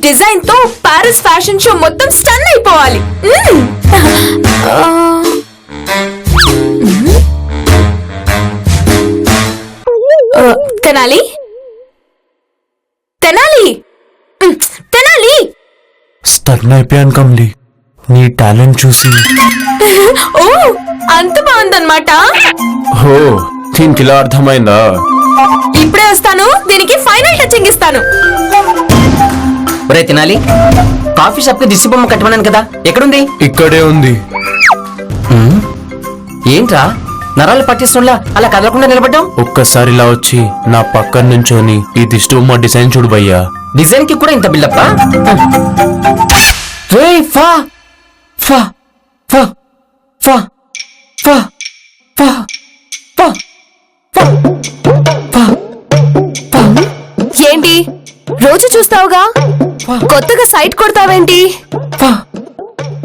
Design తో Paris fashion show మొత్తం stun అయిపోవాలి. తెనాలి తెనాలి తెనాలి స్టన్ అయిపోయాను కమలి నీ టాలెంట్ చూసి. ఓ అంత బాగుందన్నమాట. ఓ దీనికి ఇలా అర్థమైందా? ఇప్పుడే వస్తాను, దీనికి ఫైనల్ టచింగ్ ఇస్తాను. ఒరే తినాలి, కాఫీ షాప్ కి దిష్టి బొమ్మ కట్టమన్నాను కదా, ఎక్కడుంది? ఇక్కడే ఉంది. ఏంట్రా నరాలు పట్టేస్తున్నా అలా కదలకుండా నిలబడ్డాం? ఒక్కసారి ఇలా వచ్చి నా పక్కన నుంచోని ఈ దిష్టి బొమ్మ డిజైన్ చూడు భయ్యా. డిజైన్ కి కూడా ఇంత బిల్డప్? ఏంటి రోజు చూస్తావుగా, కొత్తగా సైట్ కొడతావేంటి?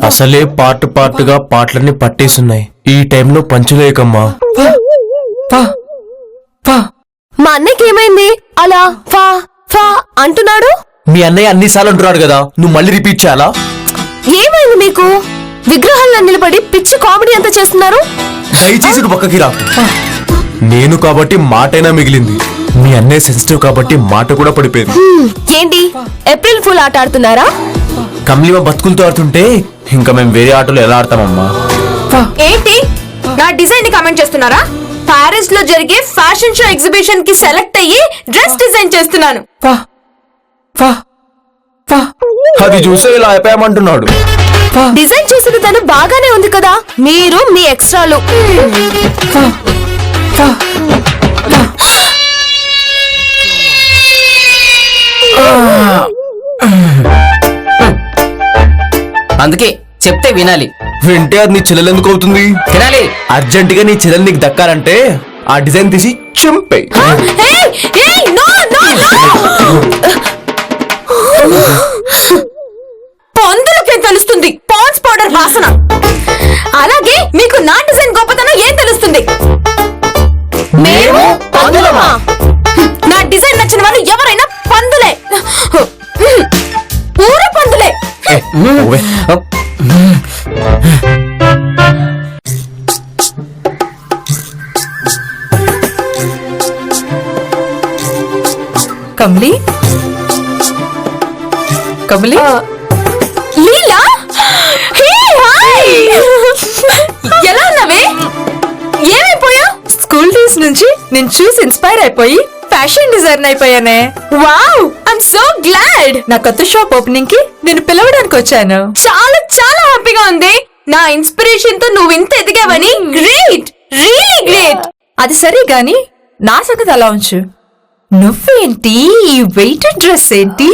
అసలే పార్టుగా పాటలన్నీ పట్టేస్తున్నాయి. ఈ టైంలో పంచలేకమ్మా. మా అన్నయ్యకి ఏమైంది అలా ఫా ఫా అంటున్నాడు? మీ అన్నయ్య అన్నిసార్లు అంటున్నాడు కదా, నువ్వు మళ్ళీ రిపీట్ చేయాలా? ఏమైంది మీకు? విగ్రహాల్లో నిలబడి పిచ్చి కామెడీ అంతా చేస్తున్నారు. దయచేసి పక్కకి రా. నేను కాబట్టి మాటైనా మిగిలింది. మీ అన్నయ్య సెన్సిటివ్ కాబట్టి మాట కూడా పడిపోయింది. ఏంటి ఏప్రిల్ ఫుల్ ఆట ఆడుతున్నారా? కమలిమ బతుకులతో ఆడుతుంటే ఇంకా మేము వేరే ఆటలు ఎలా ఆడతామమ్మా? ఏంటి నా డిజైన్ ని కామెంట్ చేస్తున్నారా? పారిస్ లో జరిగే ఫ్యాషన్ షో ఎగ్జిబిషన్ కి సెలెక్ట్ అయ్యి డ్రెస్ డిజైన్ చేస్తున్నాను. అది చూసే ఇలా అయిపోయామంటున్నాడు. డిజైన్ చేసిన తను బాగానే ఉంది కదా, మీరు మీ ఎక్స్ట్రాలు. అందుకే చెప్తే వినాలి. వింటే అది నీ చెల్లెలు ఎందుకు అవుతుంది? తినాలి. అర్జెంట్ గా నీ చెల్లెలు నీకు దక్కాలంటే ఆ డిజైన్ తీసి చింపే. పొందులకేం తెలుస్తుంది పాన్స్ పౌడర్ వాసన? అలాగే మీకు నా డిజైన్ గొప్పతనం ఏం తెలుస్తుంది? మేము పందులమా? నా డిజైన్ నచ్చిన వాళ్ళు ఎవరైనా పందులే, ఊర పందులే. కమలి కమలి లీలా, హే హాయ్, ఎలా ఉన్నావే? ఏమైపోయా? స్కూల్ డేస్ నుంచి నేను చూసి ఇన్స్పైర్ అయిపోయి ఫ్యాషన్ డిజైనర్ అయిపోయానే. Wow, I'm so glad. నా కొత్త షాప్ ఓపెనింగ్ కి నేను పిలవడానికి వచ్చాను. చాలా చాలా హ్యాపీగా ఉంది. నా ఇన్స్పిరేషన్ తో నువ్వు ఇంత ఎదిగావని. Great, really great. అది సరే గాని నా సంగతి అలా ఉంచు. నువ్వేంటి ఈ వెయిటర్ డ్రెస్ ఏంటి,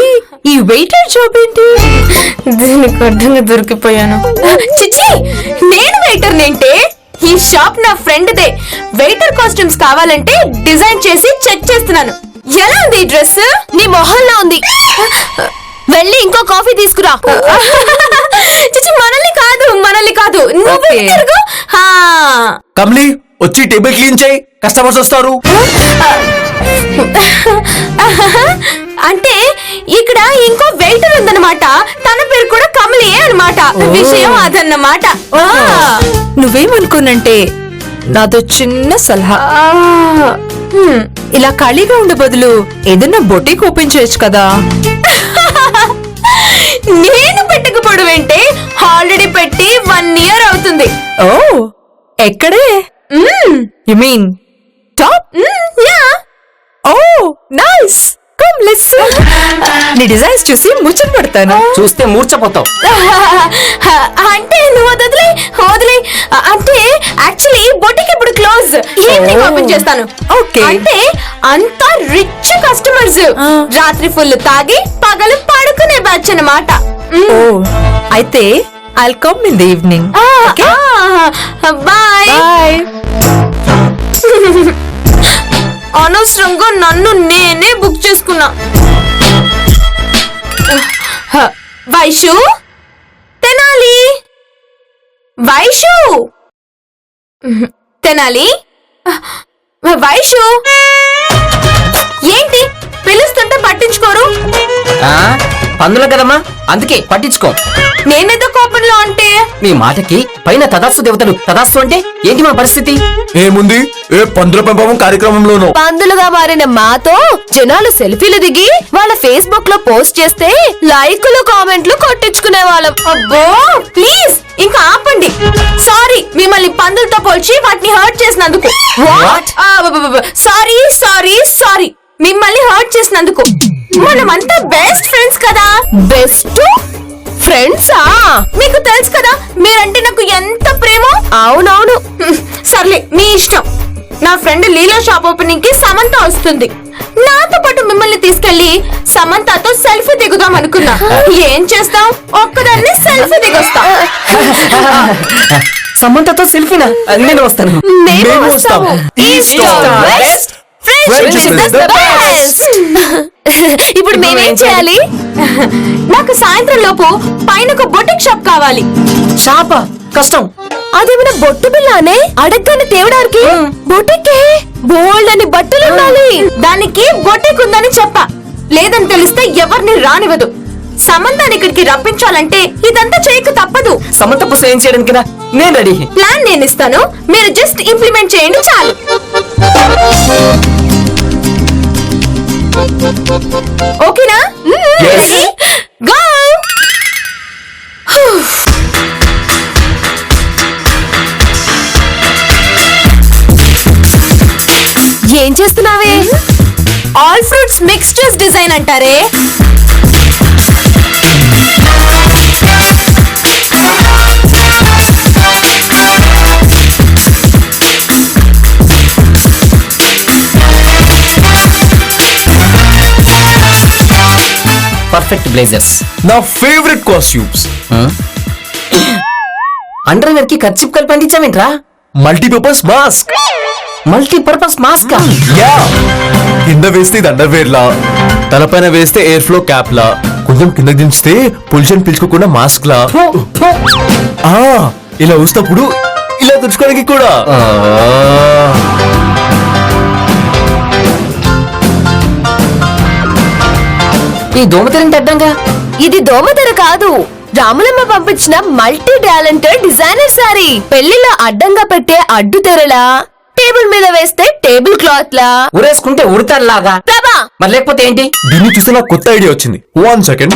ఈ వెయిటర్ జాబ్ ఏంటి? దీనికి అడ్డంగా దొరికిపోయాను. చిచి, నేను వెయిటర్ నేంటే? ఈ షాప్ నా ఫ్రెండ్ దే. వెయిటర్ కాస్ట్యూమ్స్ కావాలంటే డిజైన్ చేసి చెక్ చేస్తున్నాను. ఎలా ఉంది ఈ డ్రెస్? నీ మొహల్లా ఉంది. వెళ్ళి ఇంకో కాఫీ తీసుకురా. చిచి, మనల్ని కాదు నువ్వు తిరుగు. కమలి వచ్చి టేబుల్ క్లీన్ చేయి, కస్టమర్స్ వస్తారు. అంటే ఇక్కడ ఇంకో వెయిటర్ ఉందన్నమాట. తన పేరు కూడా కమలియే అన్నమాట. విషయం అదన్నమాట. నువ్వేమనుకోనంటే నాతో చిన్న సలహా. ఇలా ఖాళీగా ఉండే బదులు ఏదన్నా బొటీక్ ఓపెన్ చేయొచ్చు కదా. నేను పెట్టకపోవడం ఏంటే? ఆల్రెడీ పెట్టి 1 year అవుతుంది. ఓ ఎక్కడే? You mean top? Yeah. Oh nice, come let's. నీ డిజైన్స్ చూసి ముచ్చట పడతాను. చూస్తే మూర్చపోతావు. అంటే నువ్వు వదిలే. అంటే యాక్చువల్లీ బొటిక్ ఇప్పుడు క్లోజ్. ఈవినింగ్ ఓపెన్ చేస్తాను. ఓకే. అంటే అంత రిచ్ కస్టమర్స్. రాత్రి ఫుల్ తాగి పగలు పడుకునే బ్యాచ్ అన్నమాట. ఓ అయితే I'll come in the evening. Bye. Bye. అనవసరంగా నన్ను నేనే బుక్ చేసుకున్నా. వైషు, తెనాలి, వైషు, తెనాలి, వైషు. ఏంటి పిలుస్తుంటే పట్టించుకోరు? పందుల కదమ్మా, అందుకే పట్టించుకో. నేనేదో కోపంలో అంటే నీ మాటకి పైన తదాస్తు దేవతలు తదాస్తు అంటే ఏంటి మా పరిస్థితి? ఏముంది ఏ పందుల పెంపకం కార్యక్రమంలోనో పందులుగా మారిన మాతో జనాలు సెల్ఫీలు దిగి వాళ్ళ ఫేస్బుక్ లో పోస్ట్ చేస్తే లైకులు కామెంట్లు కొట్టించుకునే వాళ్ళం. అబ్బో ప్లీజ్ ఇంకా ఆపండి. సారీ మిమ్మల్ని పందులతో పోల్చి వాటిని హర్ట్ చేసినందుకు. What? సారీ సారీ సారీ మిమ్మల్ని హర్ట్ చేసినందుకు. మనమంతా బెస్ట్ ఫ్రెండ్స్ కదా. బెస్ట్ ఫ్రెండ్సా? మీకు తెలుసు కదా మీరంటే నాకు ఎంత ప్రేమో. అవునవును. సర్లే మీ ఇష్టం. నా ఫ్రెండ్ లీలా షాప్ ఓపెనింగ్ కి సమంత వస్తుంది. నాతో పాటు మిమ్మల్ని తీసుకెళ్లి సమంతతో సెల్ఫీ దిగుదాం అనుకున్నా. ఏం చేస్తాం, ఒక్కదాన్ని సెల్ఫీ దిగొస్తా. సమంతతో సెల్ఫీనా? నేను వస్తాను. మేము మేము వస్తాము. వస్తాం. East or West? Friendship is the best. ఇప్పుడు మేమేం చేయాలి? నాకు సాయంత్రం లోపు పైన ఒక బొటిక్ షాప్ కావాలి. షాపా? కష్టం. అదేమైనా బొట్టు బిల్లానే అడగగానే తేవడానికి? బొటికే బోల్డ్ అని బట్టలు ఉండాలి. దానికి బొటిక్ ఉందని చెప్పా. లేదని తెలిస్తే ఎవరిని రానివ్వదు. సమంతాన్ని ఇక్కడికి రప్పించాలంటే ఇదంతా చేయక తప్పదు. సమంత కోసం ఏం చేయడానికి రా, నేను రెడీ. ప్లాన్ నేను ఇస్తాను, మీరు జస్ట్ ఇంప్లిమెంట్ చేయండి చాలు. ఓకేనా? Yes. గో. ఏం చేస్తున్నావే? ఆల్ ఫ్రూట్స్ మిక్స్చర్స్ డిజైన్ అంటారే. Perfect blazers. నా ఫేవరెట్ కాస్ట్యూమ్స్. అండర్ వేర్ కి ఖర్చు కలిపి అందించావేంట్రా? Multipurpose mask. Multipurpose mask. Yeah కింద వేస్తే ఇది అండర్వేర్ లా, తలపైన వేస్తే ఎయిర్ ఫ్లో క్యాప్ లా, కొంచెం కింద దించితే పొల్యూషన్ పీల్చుకోకుండా మాస్క్ లా. ఆ ఇలా వస్తప్పుడు ఇలా తుడుచుకోవడానికి కూడా. ఈ దోమతెరంటే అడ్డంగా. ఇది దోమతెర కాదు, రాములమ్మ పంపించిన మల్టీ టాలెంటెడ్ డిజైనర్ సారీ. పెళ్లిలో అడ్డంగా పెట్టే అడ్డు తెరలా, టేబుల్ మీద వేస్తే టేబుల్ క్లాత్ లా. ఊరేసుకుంటే ఉడతారులాగా. ప్రభా, మరి లేకపోతే ఏంటి? దీన్ని చూస్తే నాకు కొత్త ఐడియా వచ్చింది. 1 సెకండ్.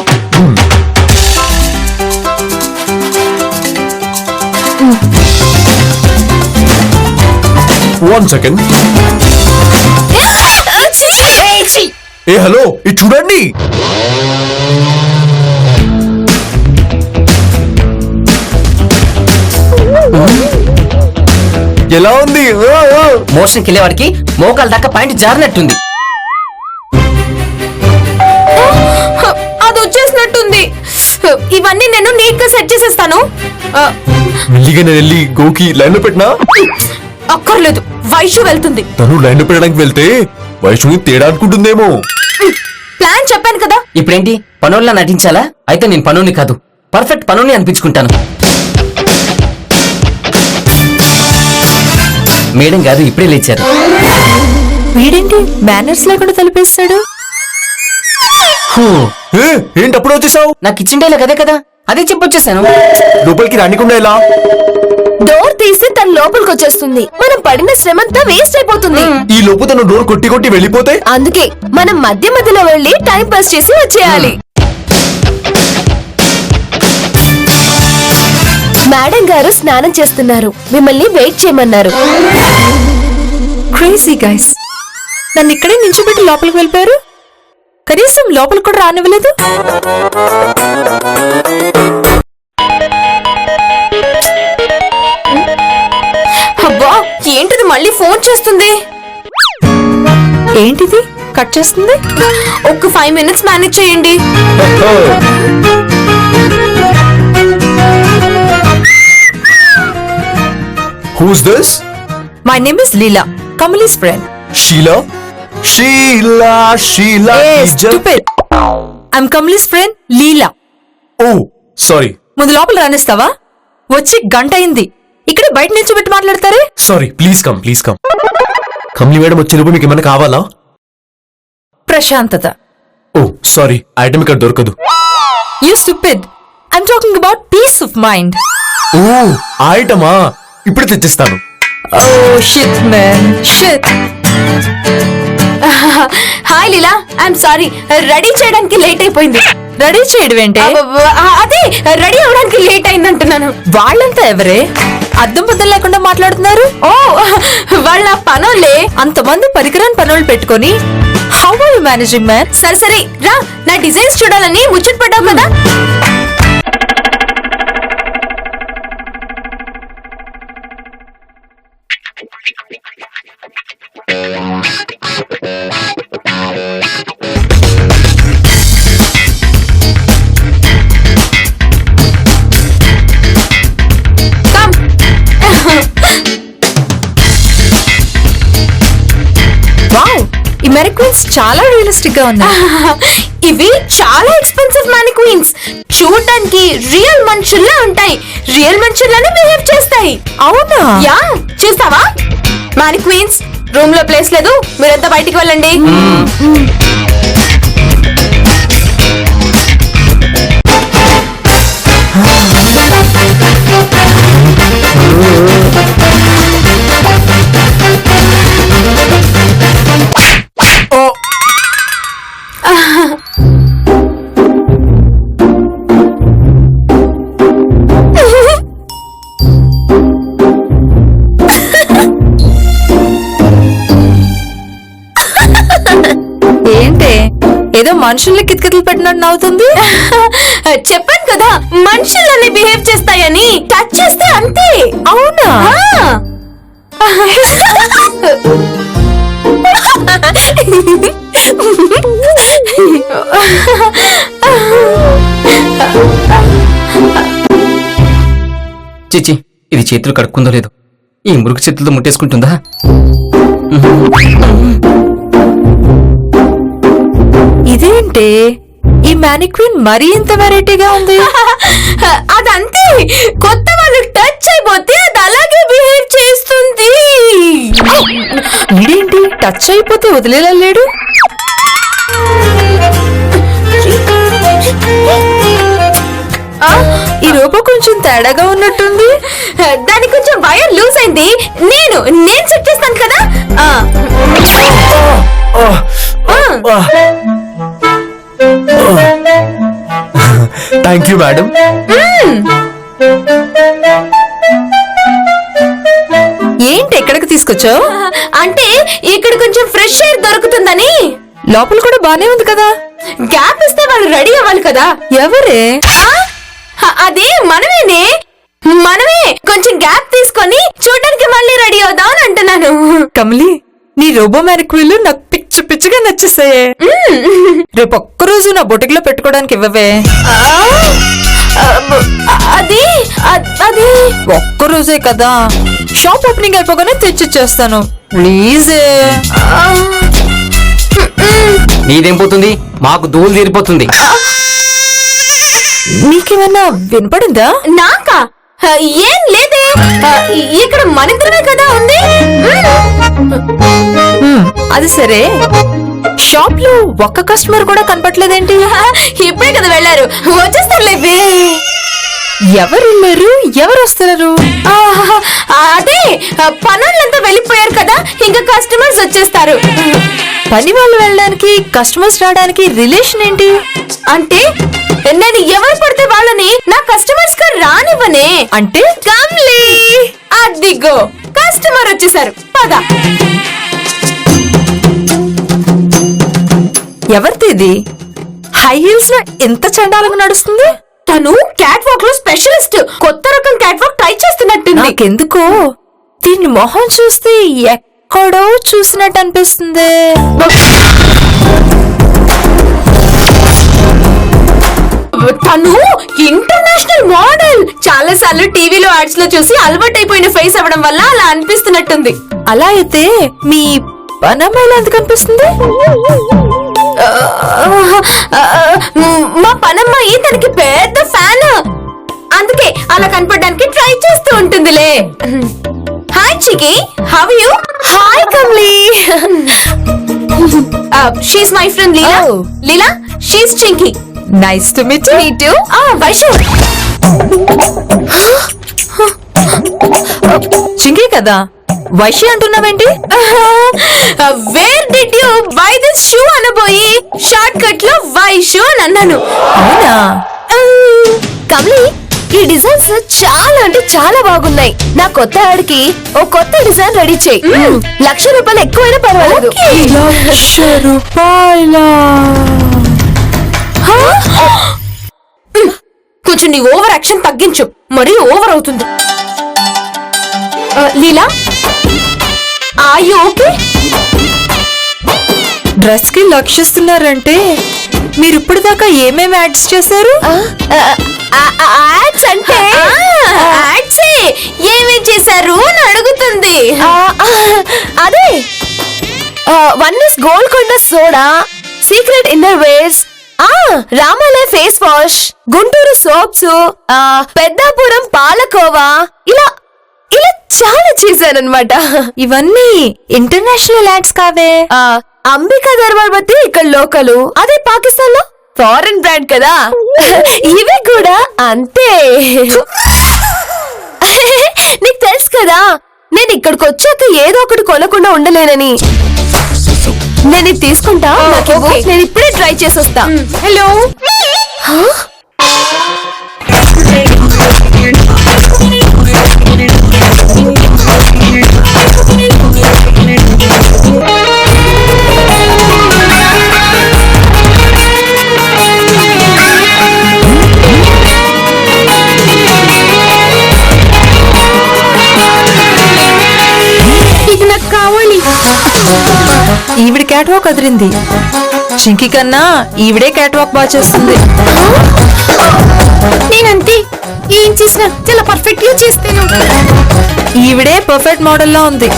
One second. ఏ హలో, ఇది చూడండి. ఎలా ఉంది? మోషన్కి వెళ్ళేవాడికి మోకాల దాకా పాయింట్ జారినట్టుంది. అది వచ్చేసినట్టుంది. ఇవన్నీ నేను నీట్ గా సెట్ చేసేస్తాను. మెల్లిగా నేను వెళ్ళి గోకి లైన్ లో పెట్టినా. అక్కర్లేదు, వైషు వెళ్తుంది. తను లైన్ లో పెట్టడానికి వెళ్తే వైష్ణుని తేడా అనుకుంటుందేమో. ప్లాన్ చెప్పాను కదా. ఇప్పుడేంటి, పనోళ్ళ నటించాలా? అయితే నేను పనోని కాదు, పర్ఫెక్ట్ పనోని అనిపించుకుంటాను. మేడం గారు ఇప్పుడే లేచారు. వీడేంటి మేనర్స్ లేకుండా తలిపేస్తాడు? ఏ, ఏంటి అప్పుడు వచ్చేసావు? నాకు కిచెన్ డైలాగ్ అదే కదా, అదే చెప్పొచ్చేసాను. లోపలికి రానికుండా ఎలా? డోర్ తీస్తే తన లోపలికి వచ్చేస్తుంది. మనం పడిన శ్రమంతా వేస్ట్ అయిపోతుంది. ఈ లోపు తను డోర్ కొట్టి కొట్టి వెళ్ళిపోతే? అందుకే మనం మధ్య మధ్యలో వెళ్ళి టైం పాస్ చేసి వచ్చేయాలి. మేడం గారు స్నానం చేస్తున్నారు, మిమ్మల్ని వెయిట్ చేయమన్నారు. క్రేజీ గైస్, నన్ను ఇక్కడే నించోబెట్టి లోపలికి వెళ్ళిపోయారు. కనీసం లోపలికి కూడా రానివ్వలేదు. అబ్బా ఏంటిది, మళ్ళీ ఫోన్ చేస్తుంది. ఏంటిది కట్ చేస్తుంది? ఒక్క 5 minutes మేనేజ్ చేయండి. Who's this? My name is Leela, Kamli's friend. Sheela? Sheela Sheela stupid. I'm Kamli's friend Leela. Oh sorry. ముందు లోపల రానిస్తావా? వచ్చి గంట అయింది, ఇక్కడ బయట నిల్చోబెట్టి మాట్లాడతారే. Sorry, please come, please come. Kamli madam వచ్చేలోపు మీకు ఏమైనా కావాలా? ప్రశాంతత. ఓ సారీ, ఐటమ్ ఇక్కడ దొరకదు. You stupid. I'm talking about peace of mind. ఓ ఆ ఐటమా, ఇప్పుడు తెచ్చిస్తాను. Oh shit man. Shit. Hi Leela, I'm sorry, ready చేయడానికి లేట్ అయిపోయింది. రెడీ చేయడం ఏంటే? అదే రెడీ అవడానికి లేట్ అయింది అంటున్నాను. వాళ్ళంతా ఎవరే అద్దం బద్దం లేకుండా మాట్లాడుతున్నారు? ఓ వాళ్ళ పనులే. అంతమంది పరికరాన్ని పనులు పెట్టుకొని how are you managing man? సరే సరే రా, నా డిజైన్స్ చూడాలని ముచ్చట పడ్డావు కదా. వావ్, ఈ మెరిక్విన్స్ చాలా రియలిస్టిక్ గా ఉన్నాయి. ఇవి చాలా ఎక్స్పెన్సివ్ మానిక్వీన్స్. చూడడానికి రియల్ మనుషుల్లా ఉంటాయి, రియల్ మనుషుల్లానే బిహేవ్ చేస్తాయి. అవునా? యా, చూస్తావా? మానిక్వీన్స్ రూమ్ లో ప్లేస్ లేదు, మీరంతా బయటికి వెళ్ళండి. ఏంటే ఏదో మనుషుల్ని కితకితలు పెట్టినట్టు నవ్వుతుంది? చెప్పాను కదా, మనుషుల్లానే బిహేవ్ చేస్తాయని. టచ్ చేస్తే అంతే. అవునా? చిచి, ఇది చేతులు కడుక్కుందో లేదు, ఈ మురుగు చేతులతో ముట్టేసుకుంటుందా? ఇదేంటి ఈ మ్యానిక్విన్ మరీ ఇంత వెరైటీగా ఉంది? అదంతే, కొత్త వాళ్ళు టచ్ అయిపోతే అది అలాగే బిహేవ్ చేస్తుంది. ఇదేంటి టచ్ అయిపోతే వదిలేలా లేడు? ఈ రోబో కొంచెం తేడాగా ఉన్నట్టుంది. దానికి కొంచెం వైర్ లూజ్ అయింది. నేను చెక్ చేస్తాను కదా. Thank you madam. ఏంటి ఎక్కడికి తీసుకొచ్చావు? అంటే ఇక్కడ కొంచెం ఫ్రెష్ ఎయిర్ దొరుకుతుందని. లోపల కూడా బానే ఉంది కదా. గ్యాప్ ఇస్తే వాళ్ళు రెడీ అవ్వాలి కదా. ఎవరే? అదే మనమేనే. మనమే కొంచెం గ్యాప్ తీసుకొని చూడడానికి మళ్ళీ రెడీ అవుదాం అని అంటున్నాను. కమలి, నీ రోబో మ్యానిక్విన్లు నాకు పిచ్చి పిచ్చిగా నచ్చేసాయే. రేపు ఒక్కరోజు నా బొటిక్ లో పెట్టుకోవడానికి ఇవ్వవే. అది అది ఒక్కరోజే కదా, షాప్ ఓపెనింగ్ అయిపోగానే తెచ్చిచ్చేస్తాను ప్లీజ్. నీదేం పోతుంది, మాకు దూలు తీరిపోతుంది. నీకేమన్నా వినపడిందా? నాకా? ఏం లేదే, ఇక్కడ మనిద్దరమే కదా ఉంది. అది సరే, షాప్ లో ఒక్క కస్టమర్ కూడా కనపట్లేదేంటి? ఇప్పుడే కదా వెళ్ళారు, వచ్చేస్తారులేవే. ఎవరు వెళ్ళారు, ఎవరు వస్తున్నారు? అదే పనులంతా వెళ్ళిపోయారు కదా, ఇంకా కస్టమర్స్ వచ్చేస్తారు. పని వాళ్ళు వెళ్ళడానికి కస్టమర్స్ రావడానికి రిలేషన్ ఏంటి? అంటే నేను ఎవరు పడితే వాళ్ళని నా కస్టమర్స్ గా రానివ్వనే. అంటే కమ్లీ, అదిగో కస్టమర్ వచ్చేసారు, పద. ఎవరిది ఇది? హై హీల్స్ లో ఎంత చండాలంగా నడుస్తుంది. తను క్యాట్ వాక్ లో స్పెషలిస్ట్. కొత్త రకం క్యాట్ వాక్ ట్రై చేస్తున్నట్టుంది. నాకెందుకో దీని మొహం చూస్తే ఎక్కడో చూసినట్టు అనిపిస్తుంది. తను ఇంటర్నేషనల్ మోడల్. చాలా సార్లు టీవీలో యాడ్స్ లో చూసి అలవాటైపోయిన ఫేస్ అవ్వడం వల్ల అలా అనిపిస్తున్నట్టుంది. అలా అయితే మీ పనమ్మాయిలా ఎందుకు అనిపిస్తుంది? మా పనమ్మాయి తనకి పెద్ద ఫ్యాన్, అందుకే అలా కనపడడానికి ట్రై చేస్తూ ఉంటుందిలే. Hi Chiki, how you? Hi Kamli. She's my friend Leela. Oh. Leela, she's Chinky. Nice to meet Me too. Vaishu. Chinki కదా వైషి అంటున్నావేంటి? Where did you buy this shoe అనబోయి షార్ట్ కట్ లో వైషు అని అన్నాను. అవునా? కమలి, ఈ డిజైన్స్ చాలా అంటే చాలా బాగున్నాయి. నా కొత్త ఆడికి ఓ కొత్త డిజైన్ రెడీ చేయి. ₹1,00,000 ఎక్కువైనా పర్వాలేదు. కొంచెం నీ ఓవర్ యాక్షన్ తగ్గించు, మరీ ఓవర్ అవుతుంది. లీలా, ఆర్ యు ఓకే? డ్రెస్ కి లక్షిస్తున్నారంటే మీరు ఇప్పుడు దాకా ఏమేమి యాడ్స్ చేశారు? యాడ్స్ అంటే యాడ్సే ఏమేం చేశారు అని అడుగుతుంది. అదే one is Golconda soda, secret inner wears, Ramalaya face wash, Guntur soaps, Peddapuram Palakova, ఇలా ఇలా చాలా చేశానన్నమాట. ఇవన్నీ ఇంటర్నేషనల్ యాడ్స్ కావే? అంబికా దర్బార్ బత్తి ఇక్కడ లోకలు, అదే పాకిస్తాన్ లో ఫారెన్ బ్రాండ్ కదా. ఇవి కూడా అంతే. నీకు తెలుసు కదా, నేను ఇక్కడికి వచ్చాక ఏదో ఒకటి కొనకుండా ఉండలేనని. నేను ఇది తీసుకుంటా, నాకు ఇవ్వు. okay. నేను ఇప్పుడే ట్రై చేసి వస్తా. హలో, ఇది నాకు కావాలి. ఈవిడ క్యాట్ వాక్ అదిరింది. చింకి కన్నా ఈవిడే క్యాట్ వాక్ బాగా చేస్తుంది. నేనంతే, ఏం చేసినా చాలా పర్ఫెక్ట్ గా చేస్తాను. ఈవిడే పర్ఫెక్ట్ మోడల్ లా ఉంది.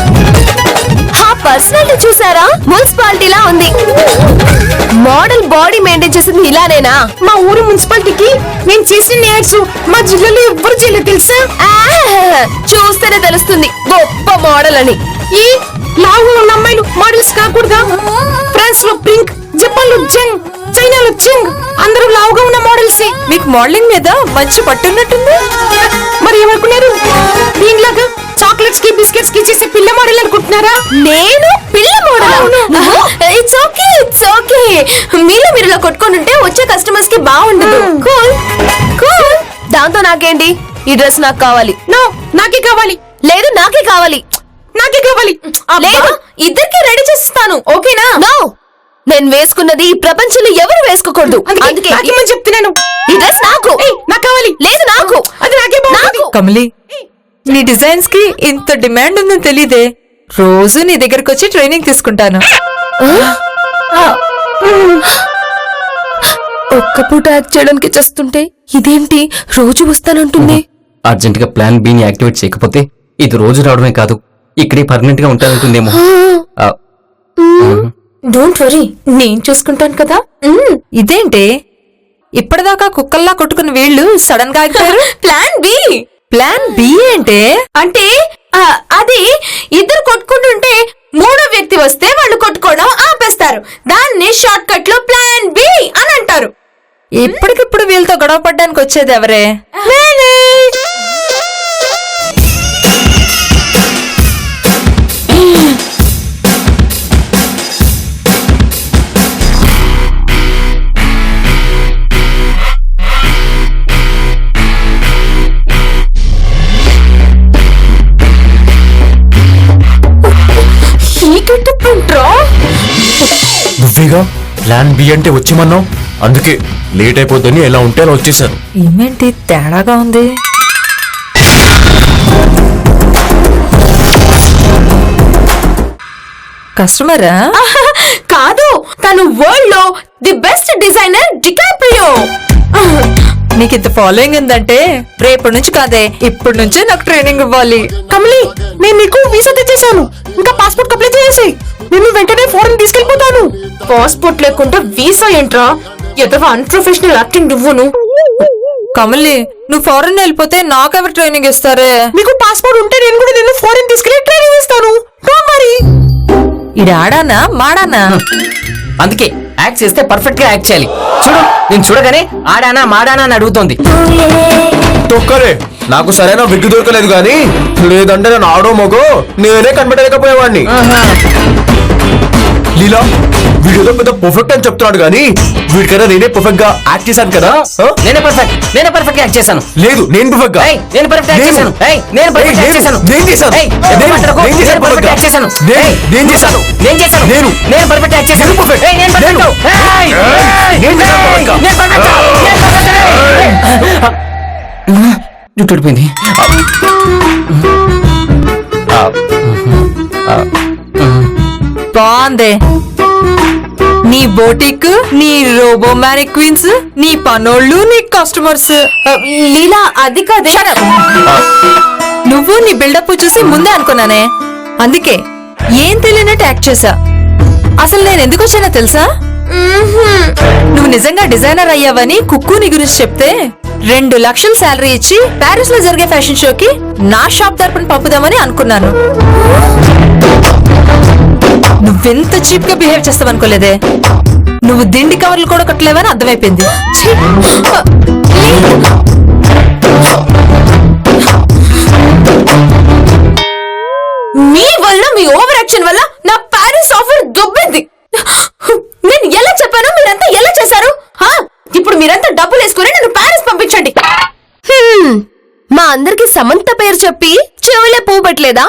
పర్సనాలిటీ చూసారా? మున్సిపాలిటీలా ఉంది. మోడల్ బాడీ మెయింటైన్ చేసింది ఇలానేనా? మా ఊరు మున్సిపాలిటీకి నేను చేసిన యాడ్స్ మా జిల్లాలో ఎవ్వరు చేయలేదు తెలుసా? చూస్తేనే తెలుస్తుంది గొప్ప మోడల్ అని. ఈ లావు ఉన్న అమ్మాయిలు మోడల్స్ కాకూడదా? ఫ్రాన్స్ లో పింక్, జపాన్ లో జంగ్, చైనాలో చింగ్, అందరూ లావుగా ఉన్న మోడల్సే. మీకు మోడలింగ్ మీద మంచి పట్టున్నట్టుంది. మరి ఏమనుకున్నారు? దీనిలాగా చాక్లెట్స్ కి బిస్కెట్స్ కి చేసే పిల్ల మోడల్ అనుకుంటున్నారా? నేను పిల్ల model? It's okay, it's okay. మీలో మీరు ఇలా కొట్టుకొని ఉంటే వచ్చే కస్టమర్స్ కి బాగుండదు. Cool cool. దాంతో నాకేంటి? ఈ డ్రెస్ నాకు కావాలి. నో, నాకే కావాలి. లేదు, నాకే కావాలి. నాకే కావాలి. లేదు. ఇద్దరికి రెడీ చేస్తాను, ఓకేనా? నో, నేను వేసుకున్నది ఈ ప్రపంచంలో ఎవరు వేసుకోకూడదు. అందుకే నాకేమని చెప్తున్నాను. ఈ డ్రెస్ నాకు. నాకు కావాలి. లేదు, నాకు. అది నాకే బాగుంటుంది. నాకు. కమలి, నీ డిజైన్స్ కి ఇంత డిమాండ్ ఉందని తెలీదే. రోజు నీ దగ్గరకు వచ్చి ట్రైనింగ్ తీసుకుంటాను. ఒక్క పూట యాక్ట్ చేయడానికి చేస్తుంటే ఇదేంటి రోజు వస్తానంటుంది? అర్జెంట్ గా ప్లాన్ బి ని యాక్టివేట్ చేయకపోతే ఇది రోజు రావడమే కాదు, ఇక్కడే పర్మనెంట్ గా ఉంటానంటుందేమో. ఆ, డోంట్ వరీ, నేను చూసుకుంటాను కదా. ఇదేంటి ఇప్పటిదాకా కుక్కల్లా కొట్టుకున్న వీళ్ళు సడన్ గా ఆగిపోయారు? Plan B. ప్లాన్ బి ఏంటే? అంటే అది ఇద్దరు కొట్టుకుంటుంటే మూడో వ్యక్తి వస్తే వాళ్ళు కొట్టుకోవడం ఆపేస్తారు. దాన్ని షార్ట్ కట్ లో ప్లాన్ బి అని అంటారు. ఇప్పటికిప్పుడు వీళ్ళతో గొడవ పడ్డానికి వచ్చేది ఎవరే? నువ్వేగా ప్లాన్ బి అంటే వచ్చేమన్నావు, అందుకే లేట్ అయిపోద్దని ఎలా ఉంటే అలా వచ్చేసాను. ఏమేంటి తేడాగా ఉంది? కస్టమరా? కాదు, తను వరల్డ్ లో ది బెస్ట్ డిజైనర్ డికాప్రియో. నీకు ఇంత ఫాలోయింగ్ ఉందంటే రేపటి నుంచి కాదే ఇప్పటి నుంచే నాకు ట్రైనింగ్ ఇవ్వాలి. కమలి, నేను నీకు వీసా తెచ్చేసాను. ఇంకా పాస్పోర్ట్ అప్లై చేసేసి నేను వెంటనే ఫారెన్ తీసుకెళ్లిపోతాను. పాస్పోర్ట్ లేకుండా వీసా ఏంట్రా? ఎదవ అన్ప్రొఫెషనల్ యాక్టింగ్ నువ్వును. కమలి, నువ్వు ఫారెన్ వెళ్ళిపోతే నాకెవరు ట్రైనింగ్ ఇస్తారే? నీకు పాస్పోర్ట్ ఉంటే నేను కూడా నిన్ను ఫారెన్ తీసుకెళ్లి ట్రైనింగ్ ఇస్తాను. Don't worry. ఇది ఆడానా మాడానా? అందుకే యాక్ట్ చేస్తే పర్ఫెక్ట్ గా యాక్ట్ చేయాలి. చూడు, నేను చూడగానే ఆడానా మాడానా అని అడుగుతోంది. తొక్కరే, నాకు సరైన విగ్గు దొరకలేదు కానీ లేదంటే నేను ఆడో మగో నేనే కనిపెట్టలేకపోయేవాడిని. లీలా, వీడియోలో పెద్ద పర్ఫెక్ట్ అని చెప్తున్నాడు కానీ వీడికైనా నేనే పర్ఫెక్ట్ గా యాక్ట్ చేశాను కదా. ఆ? నేనే పర్ఫెక్ట్ యాక్ట్ చేశాను. లేదు, నేను పర్ఫెక్ట్ గా. ఏయ్, నేను పర్ఫెక్ట్ యాక్ట్ చేశాను. ఏయ్, నేను పర్ఫెక్ట్ యాక్ట్ చేశాను. నేను చేశాను. ఏయ్, ఎందుకు మాట్లాడకు? నేను చేశాను నేను పర్ఫెక్ట్ యాక్ట్ చేశాను. ఏయ్, నేను చేశాను. నేను చేశాను. నేను పర్ఫెక్ట్ యాక్ట్ చేశాను. నేను పర్ఫెక్ట్. ఏయ్, నేను పర్ఫెక్ట్. ఏయ్, నేను చేశాను ఏయ్, పర్ఫెక్ట్. నేను పర్ఫెక్ట్. జుట్టు ఊడిపోయింది. బాగుందే. నీ బోటిక్, నీ రోబో మ్యానిక్వీన్స్, నీ పనోళ్ళు, నీ కస్టమర్స్. లీలా అది కాదే. నువ్వు నీ బిల్డప్ చూసి ముందే అనుకున్నానే, అందుకే ఏం తెలియనట్టు యాక్ట్ చేశా. అసలు నేను ఎందుకు వచ్చానో తెలుసా? నువ్వు నిజంగా డిజైనర్ అయ్యావని కుక్కు నీ గురించి చెప్తే 2 లక్షలు శాలరీ ఇచ్చి ప్యారిస్ లో జరిగే ఫ్యాషన్ షోకి నా షాప్ తరపున పంపుదామని అనుకున్నాను. నువ్వెంత చీప్ గా బిహేవ్ చేస్తావనుకోలేదే. నువ్వు దిండి కవర్లు కూడా కట్టలేవని అర్థమైపోయింది. ఛీ! మీ వల్ల, మీ ఓవర్ యాక్షన్ వల్ల నా ప్యారిస్ ఆఫర్ దొబ్బింది. నేను ఎలా చెప్పాను, మీరంతా ఎలా చేశారు? హా? ఇప్పుడు మీరంతా డబ్బులు వేసుకుని నన్ను ప్యారిస్ పంపించండి. మా అందరికి సమంత పేరు చెప్పి చెవులే పువ్వు పెట్టలేదా?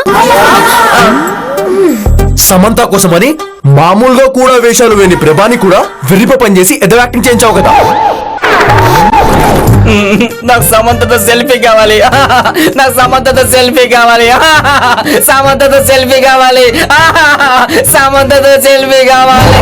సమంత కోసమని మామూలుగా కూడా వేషాలు వేని ప్రభాని కూడా వెర్రిప పనిచేసి ఎదో యాక్టింగ్ చేయించావు కదా. నాకు సమంతతో సెల్ఫీ కావాలి. నాకు సమంతతో సెల్ఫీ కావాలి. సమంతతో సెల్ఫీ కావాలి. సమంతతో సెల్ఫీ కావాలి.